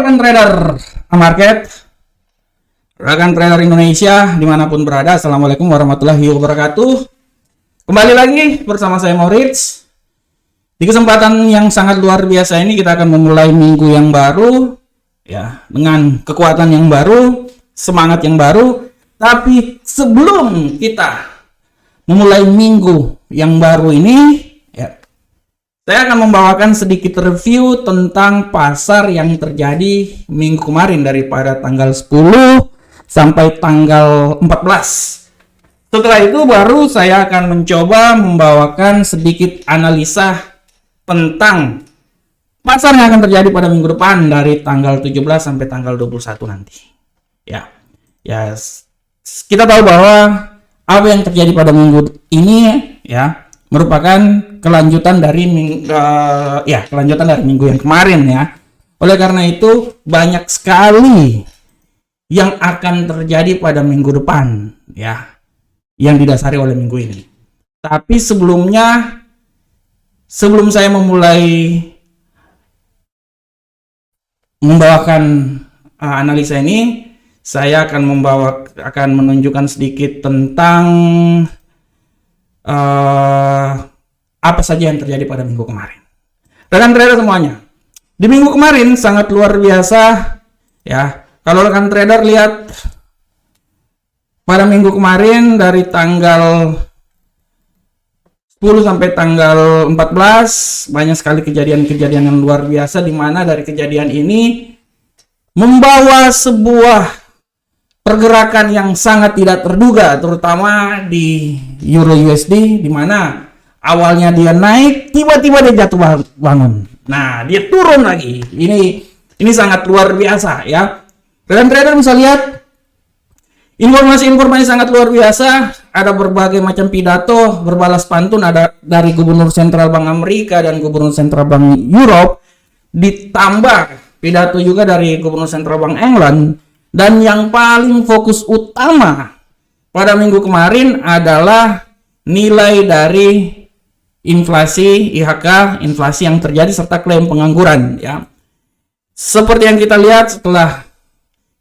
rekan trader market, rekan trader Indonesia dimanapun berada. Assalamualaikum warahmatullahi wabarakatuh. Kembali lagi bersama saya Maurits. Di kesempatan yang sangat luar biasa ini kita akan memulai minggu yang baru ya, dengan kekuatan yang baru, semangat yang baru. Tapi sebelum kita memulai minggu yang baru ini ya, saya akan membawakan sedikit review tentang pasar yang terjadi minggu kemarin daripada tanggal 10 sampai tanggal 14. Setelah itu baru saya akan mencoba membawakan sedikit analisa tentang pasar yang akan terjadi pada minggu depan dari tanggal 17 sampai tanggal 21 nanti. Ya, kita tahu bahwa apa yang terjadi pada minggu ini ya merupakan kelanjutan dari minggu yang kemarin ya. Oleh karena itu banyak sekali yang akan terjadi pada minggu depan ya, yang didasari oleh minggu ini. Tapi sebelum saya memulai membawakan analisa ini, saya akan menunjukkan sedikit tentang apa saja yang terjadi pada minggu kemarin. Rekan trader semuanya, di minggu kemarin sangat luar biasa ya. Kalau rekan trader lihat pada minggu kemarin dari tanggal 10 sampai tanggal 14 banyak sekali kejadian-kejadian yang luar biasa, di mana dari kejadian ini membawa sebuah pergerakan yang sangat tidak terduga, terutama di Euro USD, di mana awalnya dia naik, tiba-tiba dia jatuh bangun. Nah, dia turun lagi. Ini sangat luar biasa ya. Rekan trader bisa lihat informasi-informasi sangat luar biasa. Ada berbagai macam pidato berbalas pantun, ada dari Gubernur Sentral Bank Amerika dan Gubernur Sentral Bank Europe, ditambah pidato juga dari Gubernur Sentral Bank England. Dan yang paling fokus utama pada minggu kemarin adalah nilai dari inflasi IHK, inflasi yang terjadi serta klaim pengangguran ya. Seperti yang kita lihat, setelah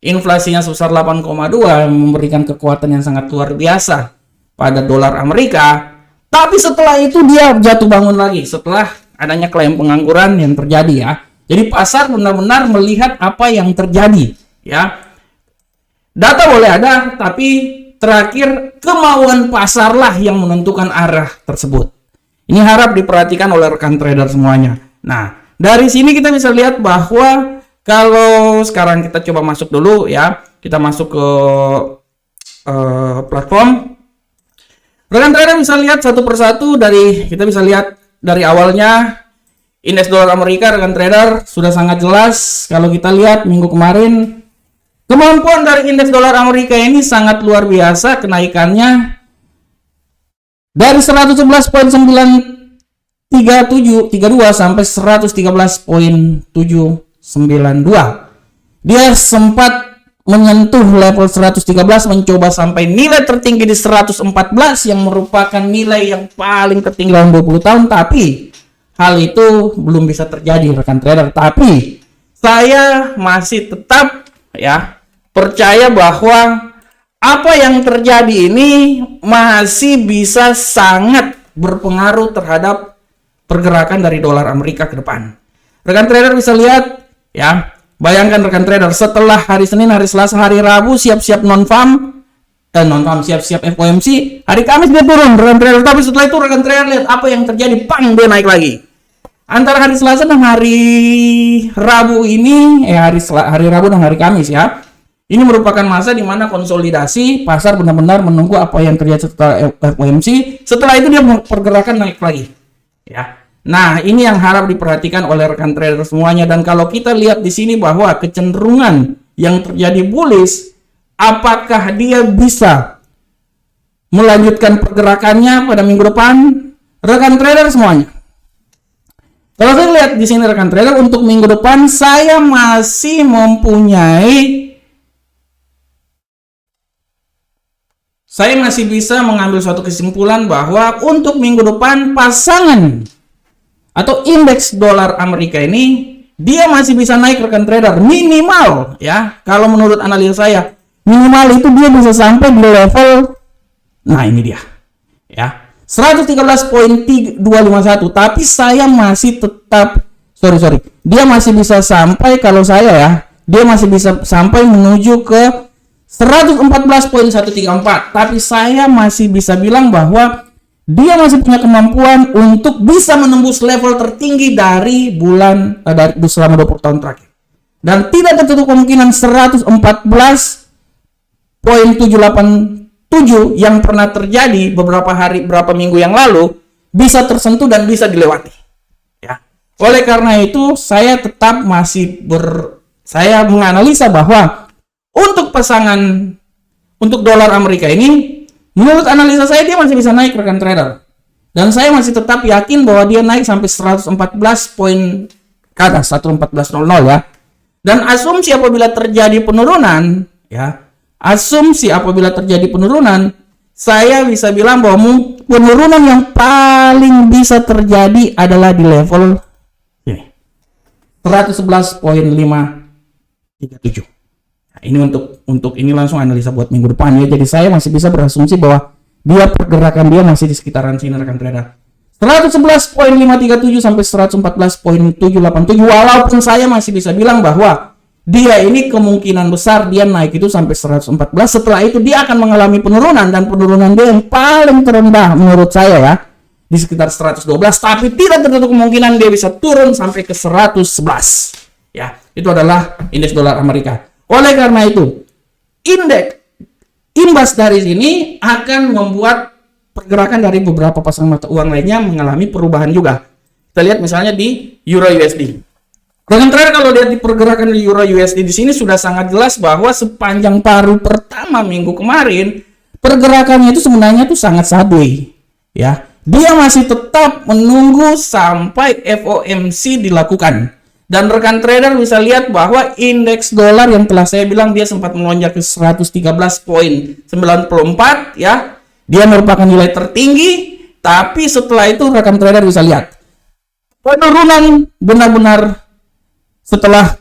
inflasinya sebesar 8,2 memberikan kekuatan yang sangat luar biasa pada dolar Amerika, tapi setelah itu dia jatuh bangun lagi setelah adanya klaim pengangguran yang terjadi ya. Jadi pasar benar-benar melihat apa yang terjadi ya. Data boleh ada, tapi terakhir kemauan pasarlah yang menentukan arah tersebut. Ini harap diperhatikan oleh rekan trader semuanya. Nah, dari sini kita bisa lihat bahwa kalau sekarang kita coba masuk dulu ya, kita masuk ke platform. Rekan trader bisa lihat satu persatu, kita bisa lihat dari awalnya indeks dolar Amerika. Rekan trader sudah sangat jelas kalau kita lihat minggu kemarin, kemampuan dari indeks dolar Amerika ini sangat luar biasa kenaikannya dari 111.932 sampai 113.792. Dia sempat menyentuh level 113, mencoba sampai nilai tertinggi di 114 yang merupakan nilai yang paling tertinggi dalam 20 tahun, tapi hal itu belum bisa terjadi rekan trader. Tapi saya masih tetap ya percaya bahwa apa yang terjadi ini masih bisa sangat berpengaruh terhadap pergerakan dari dolar Amerika ke depan. Rekan trader bisa lihat ya, bayangkan rekan trader, setelah hari Senin, hari Selasa, hari Rabu siap-siap siap-siap FOMC, hari Kamis dia turun rekan trader. Tapi setelah itu rekan trader lihat apa yang terjadi, pang, dia naik lagi. Antara hari Selasa dan hari Rabu ini, hari Rabu dan hari Kamis ya, ini merupakan masa di mana konsolidasi, pasar benar-benar menunggu apa yang terjadi setelah FOMC. Setelah itu dia pergerakan naik lagi ya. Nah, ini yang harap diperhatikan oleh rekan trader semuanya. Dan kalau kita lihat di sini bahwa kecenderungan yang terjadi bullish, apakah dia bisa melanjutkan pergerakannya pada minggu depan? Rekan trader semuanya, kalau saya lihat di sini rekan trader, untuk minggu depan saya masih bisa mengambil suatu kesimpulan bahwa untuk minggu depan pasangan atau indeks dolar Amerika ini dia masih bisa naik rekan trader minimal ya. Kalau menurut analisa saya, minimal itu dia bisa sampai di level, nah ini dia ya, 113.251, tapi saya masih tetap dia masih bisa sampai, kalau saya ya, dia masih bisa sampai menuju ke 114.134, tapi saya masih bisa bilang bahwa dia masih punya kemampuan untuk bisa menembus level tertinggi dari selama 20 tahun terakhir. Dan tidak tertutup kemungkinan 114.787 yang pernah terjadi beberapa minggu yang lalu bisa tersentuh dan bisa dilewati. Ya. Oleh karena itu, saya tetap saya menganalisa bahwa untuk untuk dolar Amerika ini, menurut analisa saya dia masih bisa naik rekan trader. Dan saya masih tetap yakin bahwa dia naik sampai 114 poin ke atas, 114.00 ya. Dan asumsi apabila terjadi penurunan, saya bisa bilang bahwa penurunan yang paling bisa terjadi adalah di level ini, 111.537. Nah, ini untuk ini langsung analisa buat minggu depan ya. Jadi saya masih bisa berasumsi bahwa pergerakan dia masih di sekitaran sini rekan trader. 111.537 sampai 114.787, walaupun saya masih bisa bilang bahwa dia ini kemungkinan besar dia naik itu sampai 114. Setelah itu dia akan mengalami penurunan, dan penurunan dia yang paling terendah menurut saya ya di sekitar 112, tapi tidak tertutup kemungkinan dia bisa turun sampai ke 111 ya. Itu adalah indeks dolar Amerika. Oleh karena itu, imbas dari sini akan membuat pergerakan dari beberapa pasangan mata uang lainnya mengalami perubahan juga. Kita lihat misalnya di Euro USD. Rekan trader, kalau lihat di pergerakan di Euro USD di sini sudah sangat jelas bahwa sepanjang paruh pertama minggu kemarin pergerakannya itu sebenarnya itu sangat sideways ya. Dia masih tetap menunggu sampai FOMC dilakukan. Dan rekan trader bisa lihat bahwa indeks dolar yang telah saya bilang dia sempat melonjak ke 113.94 ya. Dia merupakan nilai tertinggi, tapi setelah itu rekan trader bisa lihat penurunan benar-benar setelah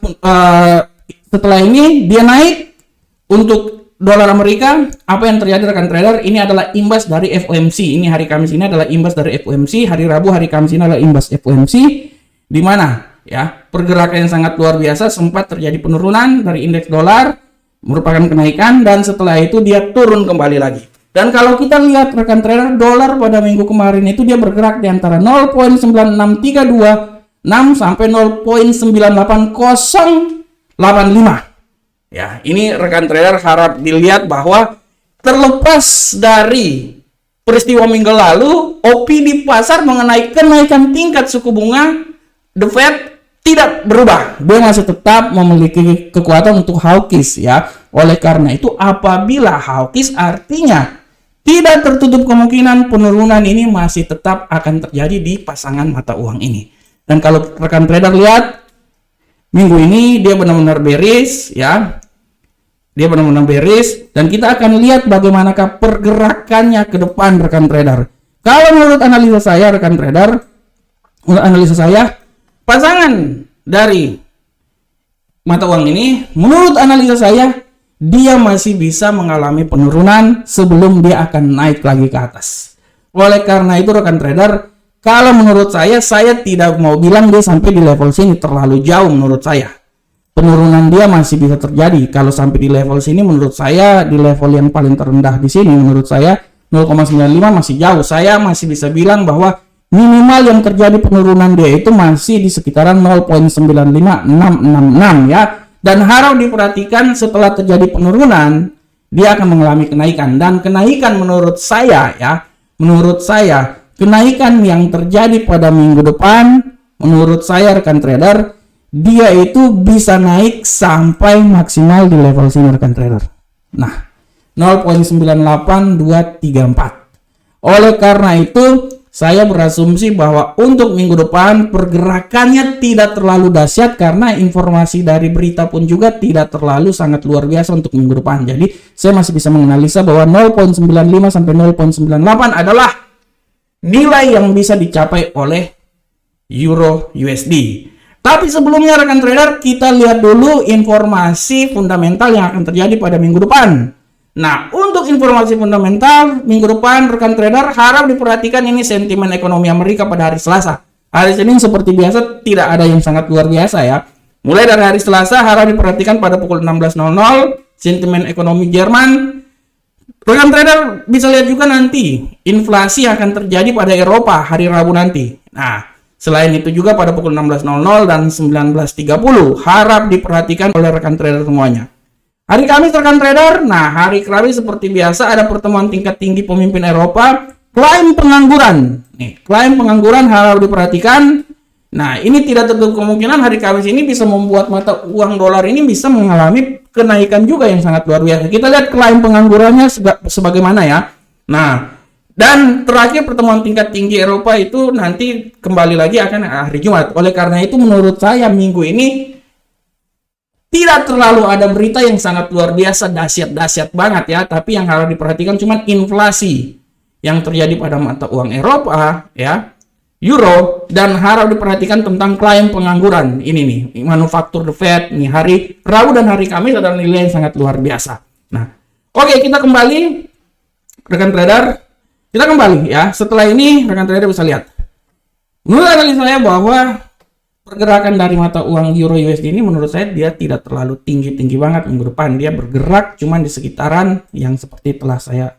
ini dia naik untuk dolar Amerika. Apa yang terjadi rekan trader? Ini adalah imbas dari FOMC. Ini hari Kamis ini adalah imbas dari FOMC, hari Rabu hari Kamis ini adalah imbas FOMC, di mana ya, pergerakan yang sangat luar biasa, sempat terjadi penurunan dari indeks dolar, merupakan kenaikan, dan setelah itu dia turun kembali lagi. Dan kalau kita lihat rekan trader, dolar pada minggu kemarin itu dia bergerak di antara 0.9632 sampai 0.98085. Ya, ini rekan trader harap dilihat bahwa terlepas dari peristiwa minggu lalu, opini pasar mengenai kenaikan tingkat suku bunga The Fed tidak berubah. Dia masih tetap memiliki kekuatan untuk hawkish ya. Oleh karena itu, apabila hawkish artinya tidak tertutup kemungkinan penurunan ini masih tetap akan terjadi di pasangan mata uang ini. Dan kalau rekan trader lihat minggu ini dia benar-benar bearish ya. Dia benar-benar bearish, dan kita akan lihat bagaimanakah pergerakannya ke depan rekan trader. Kalau menurut analisa saya rekan trader, pasangan dari mata uang ini, menurut analisa saya, dia masih bisa mengalami penurunan sebelum dia akan naik lagi ke atas. Oleh karena itu rekan trader, kalau menurut saya tidak mau bilang dia sampai di level sini, terlalu jauh menurut saya. Penurunan dia masih bisa terjadi. Kalau sampai di level sini, menurut saya di level yang paling terendah di sini, menurut saya 0,95 masih jauh. Saya masih bisa bilang bahwa minimal yang terjadi penurunan dia itu masih di sekitaran 0.95666 ya. Dan harap diperhatikan, setelah terjadi penurunan dia akan mengalami kenaikan, dan kenaikan menurut saya kenaikan yang terjadi pada minggu depan, menurut saya rekan trader, dia itu bisa naik sampai maksimal di level sini rekan trader. Nah, 0.98234. Oleh karena itu, saya berasumsi bahwa untuk minggu depan pergerakannya tidak terlalu dahsyat, karena informasi dari berita pun juga tidak terlalu sangat luar biasa untuk minggu depan. Jadi, saya masih bisa menganalisa bahwa 0.95 sampai 0.98 adalah nilai yang bisa dicapai oleh Euro USD. Tapi sebelumnya rekan trader, kita lihat dulu informasi fundamental yang akan terjadi pada minggu depan. Nah, untuk informasi fundamental minggu depan rekan trader harap diperhatikan ini sentimen ekonomi Amerika pada hari Selasa. Hari Senin seperti biasa tidak ada yang sangat luar biasa ya. Mulai dari hari Selasa harap diperhatikan pada pukul 16.00 sentimen ekonomi Jerman. Rekan trader bisa lihat juga nanti inflasi akan terjadi pada Eropa hari Rabu nanti. Nah, selain itu juga pada pukul 16.00 dan 19.30 harap diperhatikan oleh rekan trader semuanya. Hari Kamis rekan trader, nah hari Kamis seperti biasa ada pertemuan tingkat tinggi pemimpin Eropa, klaim pengangguran. Nih, klaim pengangguran harap diperhatikan. Nah, ini tidak tertutup kemungkinan hari Kamis ini bisa membuat mata uang dolar ini bisa mengalami kenaikan juga yang sangat luar biasa. Kita lihat klaim penganggurannya sebagaimana ya. Nah, dan terakhir pertemuan tingkat tinggi Eropa itu nanti kembali lagi akan hari Jumat. Oleh karena itu menurut saya minggu ini tidak terlalu ada berita yang sangat luar biasa, dahsyat banget ya. Tapi yang harus diperhatikan cuma inflasi yang terjadi pada mata uang Eropa ya, Euro, dan harap diperhatikan tentang klaim pengangguran. Ini nih, manufaktur The Fed nih hari Rabu dan hari Kamis adalah nilai yang sangat luar biasa. Nah, oke, kita kembali rekan trader. Kita kembali ya. Setelah ini rekan trader bisa lihat. Menurut analisa saya bahwa pergerakan dari mata uang Euro USD ini menurut saya dia tidak terlalu tinggi banget minggu depan. Dia bergerak cuma di sekitaran yang seperti telah saya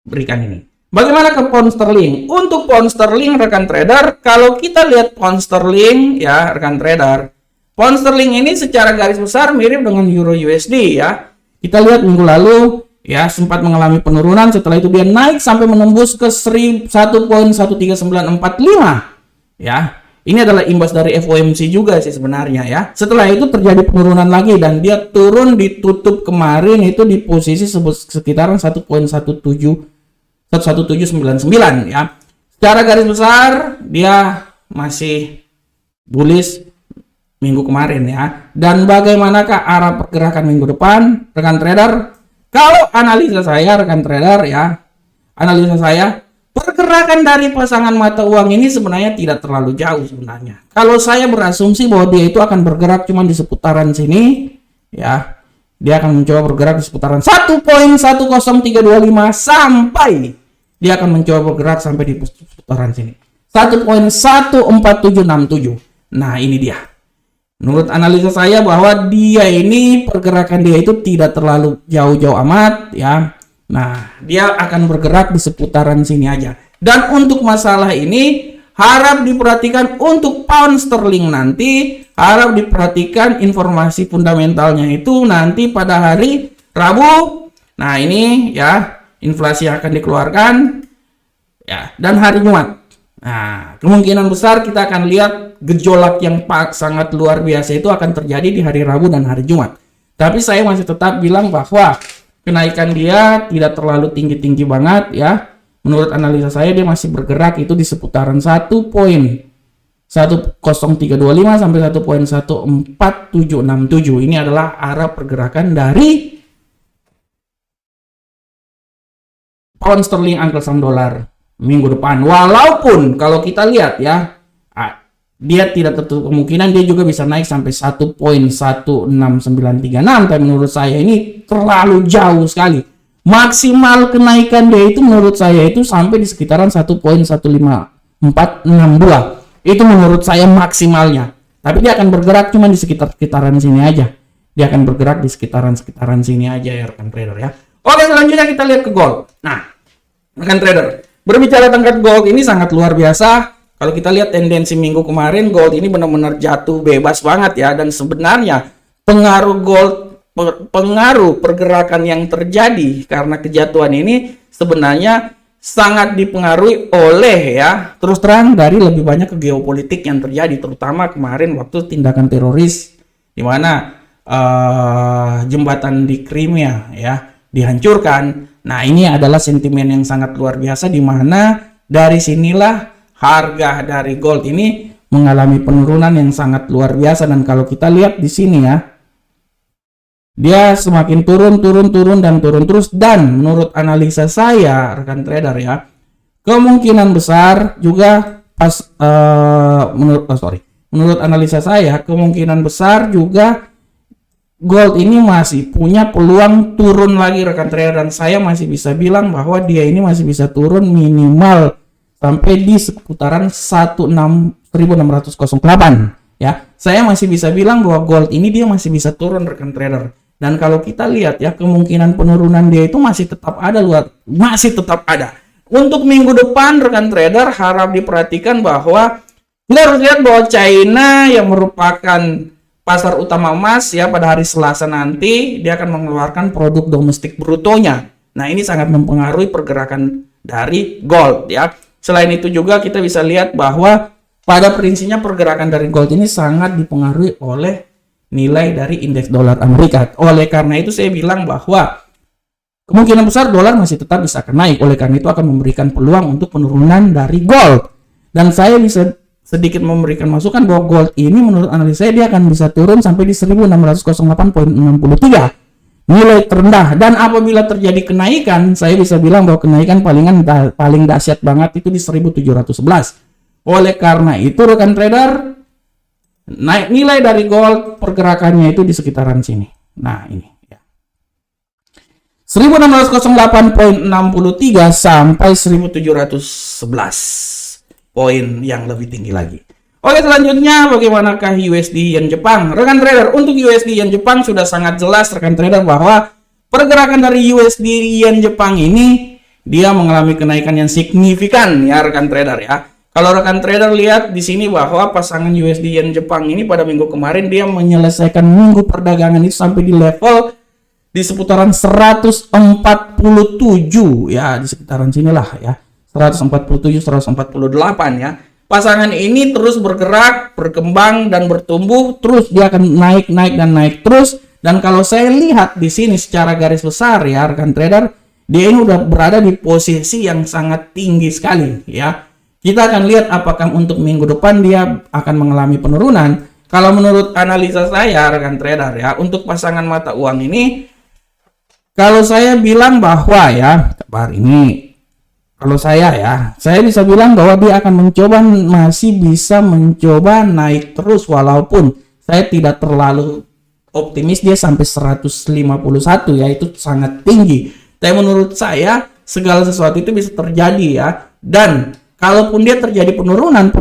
berikan ini. Bagaimana ke pound sterling? Untuk pound sterling rekan trader, kalau kita lihat pound sterling ya rekan trader, pound sterling ini secara garis besar mirip dengan Euro USD ya. Kita lihat minggu lalu ya sempat mengalami penurunan, setelah itu dia naik sampai menembus ke 1.13945 ya. Ini adalah imbas dari FOMC juga sih sebenarnya ya. Setelah itu terjadi penurunan lagi dan dia turun ditutup kemarin itu di posisi sekitaran 1.1799 ya. Secara garis besar dia masih bullish minggu kemarin ya. Dan bagaimanakah arah pergerakan minggu depan rekan trader? Kalau analisa saya rekan trader ya, analisa saya pergerakan dari pasangan mata uang ini sebenarnya tidak terlalu jauh sebenarnya. Kalau saya berasumsi bahwa dia itu akan bergerak cuma di seputaran sini ya. Dia akan mencoba bergerak di seputaran 1.10325 sampai dia akan mencoba bergerak sampai di seputaran sini 1.14767. Nah, ini dia. Menurut analisa saya bahwa dia ini pergerakan dia itu tidak terlalu jauh-jauh amat ya. Nah, dia akan bergerak di seputaran sini aja. Dan untuk masalah ini harap diperhatikan untuk pound sterling nanti, harap diperhatikan informasi fundamentalnya itu nanti pada hari Rabu. Nah, ini ya, inflasi akan dikeluarkan ya, dan hari Jumat. Nah, kemungkinan besar kita akan lihat gejolak yang sangat luar biasa itu akan terjadi di hari Rabu dan hari Jumat. Tapi saya masih tetap bilang bahwa kenaikan dia tidak terlalu tinggi banget ya. Menurut analisa saya dia masih bergerak itu di seputaran 1.10325 sampai 1.14767. Ini adalah arah pergerakan dari pound sterling angka saham dolar minggu depan. Walaupun kalau kita lihat ya, dia tidak tertutup kemungkinan dia juga bisa naik sampai 1.16936, tapi menurut saya ini terlalu jauh sekali. Maksimal kenaikan dia itu menurut saya itu sampai di sekitaran 1.15462. Itu menurut saya maksimalnya. Tapi dia akan bergerak cuma di sekitaran sini aja. Dia akan bergerak di sekitaran sini aja ya rekan trader ya. Oke, selanjutnya kita lihat ke gold. Nah, rekan trader, berbicara tentang gold ini sangat luar biasa. Kalau kita lihat tendensi minggu kemarin, gold ini benar-benar jatuh bebas banget ya. Dan sebenarnya pengaruh pergerakan yang terjadi karena kejatuhan ini sebenarnya sangat dipengaruhi oleh ya, terus terang dari lebih banyak ke geopolitik yang terjadi, terutama kemarin waktu tindakan teroris di mana jembatan di Crimea ya dihancurkan. Nah, ini adalah sentimen yang sangat luar biasa di mana dari sinilah harga dari gold ini mengalami penurunan yang sangat luar biasa. Dan kalau kita lihat di sini ya, dia semakin turun dan turun terus. Dan menurut analisa saya rekan trader menurut analisa saya kemungkinan besar juga gold ini masih punya peluang turun lagi rekan trader, dan saya masih bisa bilang bahwa dia ini masih bisa turun minimal sampai di seputaran 16.608 ya. Saya masih bisa bilang bahwa gold ini dia masih bisa turun rekan trader. Dan kalau kita lihat ya, kemungkinan penurunan dia itu masih tetap ada, masih tetap ada. Untuk minggu depan rekan trader harap diperhatikan bahwa kita harus lihat bahwa China yang merupakan pasar utama emas ya, pada hari Selasa nanti dia akan mengeluarkan produk domestik brutonya. Nah, ini sangat mempengaruhi pergerakan dari gold ya. Selain itu juga kita bisa lihat bahwa pada prinsipnya pergerakan dari gold ini sangat dipengaruhi oleh nilai dari indeks dolar Amerika. Oleh karena itu saya bilang bahwa kemungkinan besar dolar masih tetap bisa naik. Oleh karena itu akan memberikan peluang untuk penurunan dari gold. Dan saya bisa sedikit memberikan masukan bahwa gold ini menurut analisa saya dia akan bisa turun sampai di 1608.63. Nilai terendah. Dan apabila terjadi kenaikan, saya bisa bilang bahwa kenaikan paling dahsyat banget itu di 1711. Oleh karena itu rekan trader, naik nilai dari gold pergerakannya itu di sekitaran sini. Nah, ini ya. 1608.63 sampai 1711. Poin yang lebih tinggi lagi. Oke, selanjutnya bagaimanakah USD Yen Jepang? Rekan trader, untuk USD Yen Jepang sudah sangat jelas rekan trader bahwa pergerakan dari USD Yen Jepang ini dia mengalami kenaikan yang signifikan ya rekan trader ya. Kalau rekan trader lihat di sini bahwa pasangan USD Yen Jepang ini pada minggu kemarin dia menyelesaikan minggu perdagangan itu sampai di level di seputaran 147 ya, di sekitaran sinilah ya. 147 148 ya. Pasangan ini terus bergerak, berkembang dan bertumbuh, terus dia akan naik terus. Dan kalau saya lihat di sini secara garis besar ya rekan trader, dia ini udah berada di posisi yang sangat tinggi sekali ya. Kita akan lihat apakah untuk minggu depan dia akan mengalami penurunan. Kalau menurut analisa saya rekan trader ya, untuk pasangan mata uang ini, kalau saya bilang bahwa ya, kalau saya bisa bilang bahwa dia akan masih bisa mencoba naik terus, walaupun saya tidak terlalu optimis dia sampai 151 ya, itu sangat tinggi. Tapi menurut saya segala sesuatu itu bisa terjadi ya. Dan kalaupun dia terjadi penurunan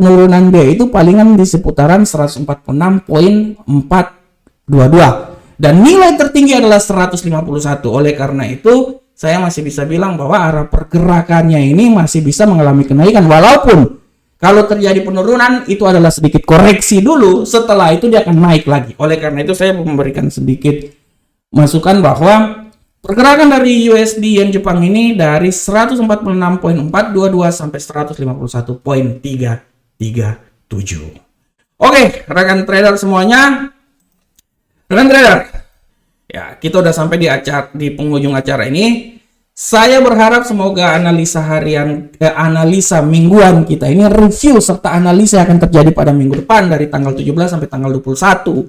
dia itu palingan di seputaran 146.422. Dan nilai tertinggi adalah 151. Oleh karena itu, saya masih bisa bilang bahwa arah pergerakannya ini masih bisa mengalami kenaikan. Walaupun kalau terjadi penurunan itu adalah sedikit koreksi dulu, setelah itu dia akan naik lagi. Oleh karena itu saya memberikan sedikit masukan bahwa pergerakan dari USD Yen Jepang ini dari 146.422 sampai 151.337. Oke, rekan trader semuanya. Rekan trader, ya kita udah sampai di penghujung acara ini. Saya berharap semoga analisa mingguan kita ini, review serta analisa yang akan terjadi pada minggu depan dari tanggal 17 sampai tanggal 21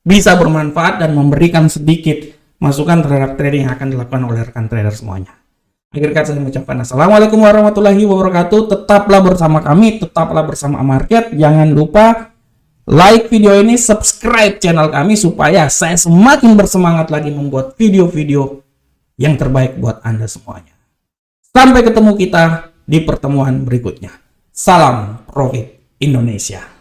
bisa bermanfaat dan memberikan sedikit masukan terhadap trading yang akan dilakukan oleh rekan trader semuanya. Akhir kata saya mengucapkan assalamualaikum warahmatullahi wabarakatuh. Tetaplah bersama kami, tetaplah bersama Market. Jangan lupa like video ini, subscribe channel kami supaya saya semakin bersemangat lagi membuat video-video yang terbaik buat Anda semuanya. Sampai ketemu kita di pertemuan berikutnya. Salam Profit Indonesia.